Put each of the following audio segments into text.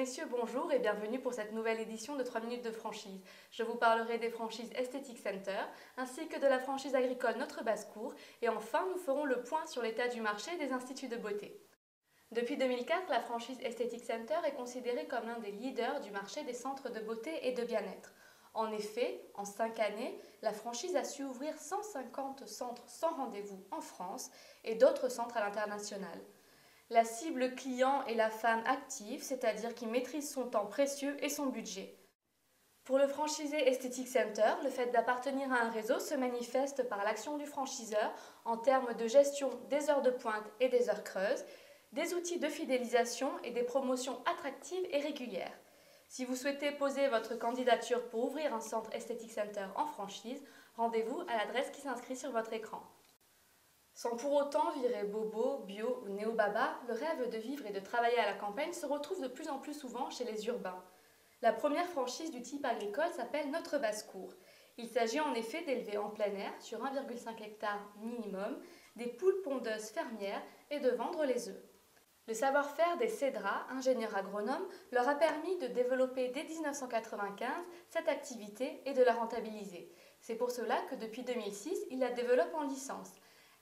messieurs, bonjour et bienvenue pour cette nouvelle édition de 3 minutes de franchise. Je vous parlerai des franchises Aesthetic Center ainsi que de la franchise agricole Notre Basse-Cour et enfin nous ferons le point sur l'état du marché des instituts de beauté. Depuis 2004, la franchise Aesthetic Center est considérée comme l'un des leaders du marché des centres de beauté et de bien-être. En effet, en 5 années, la franchise a su ouvrir 150 centres sans rendez-vous en France et d'autres centres à l'international. La cible client est la femme active, c'est-à-dire qui maîtrise son temps précieux et son budget. Pour le franchisé Aesthetic Center, le fait d'appartenir à un réseau se manifeste par l'action du franchiseur en termes de gestion des heures de pointe et des heures creuses, des outils de fidélisation et des promotions attractives et régulières. Si vous souhaitez poser votre candidature pour ouvrir un centre Aesthetic Center en franchise, rendez-vous à l'adresse qui s'inscrit sur votre écran. Sans pour autant virer bobo, bio ou néo-baba, le rêve de vivre et de travailler à la campagne se retrouve de plus en plus souvent chez les urbains. La première franchise du type agricole s'appelle Notre Basse-Cour. Il s'agit en effet d'élever en plein air, sur 1,5 hectare minimum, des poules pondeuses fermières et de vendre les œufs. Le savoir-faire des Cédras, ingénieurs agronomes, leur a permis de développer dès 1995 cette activité et de la rentabiliser. C'est pour cela que depuis 2006, ils la développent en licence.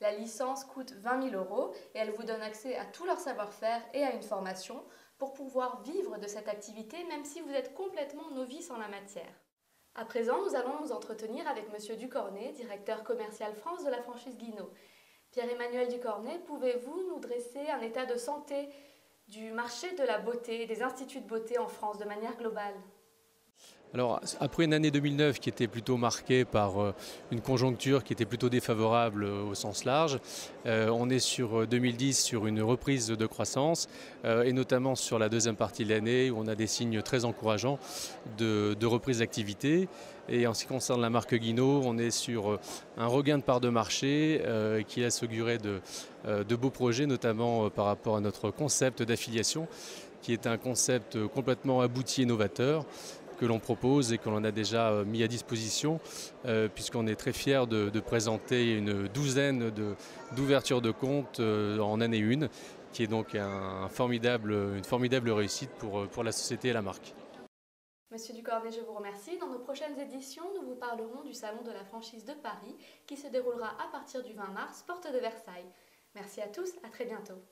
La licence coûte 20 000 € et elle vous donne accès à tout leur savoir-faire et à une formation pour pouvoir vivre de cette activité même si vous êtes complètement novice en la matière. À présent, nous allons nous entretenir avec M. Ducornet, directeur commercial France de la franchise Guinot. Pierre-Emmanuel Ducornet, pouvez-vous nous dresser un état de santé du marché de la beauté et des instituts de beauté en France de manière globale ? Alors, après une année 2009 qui était plutôt marquée par une conjoncture qui était plutôt défavorable au sens large, on est sur 2010 sur une reprise de croissance et notamment sur la deuxième partie de l'année où on a des signes très encourageants de reprise d'activité. Et en ce qui concerne la marque Guinot, on est sur un regain de part de marché qui laisse augurer de beaux projets, notamment par rapport à notre concept d'affiliation, qui est un concept complètement abouti et novateur, que l'on propose et que l'on a déjà mis à disposition puisqu'on est très fiers de présenter une douzaine d'ouvertures de comptes en année 1, qui est donc une formidable réussite pour la société et la marque. Monsieur Ducornet, je vous remercie. Dans nos prochaines éditions, nous vous parlerons du Salon de la franchise de Paris qui se déroulera à partir du 20 mars, porte de Versailles. Merci à tous, à très bientôt.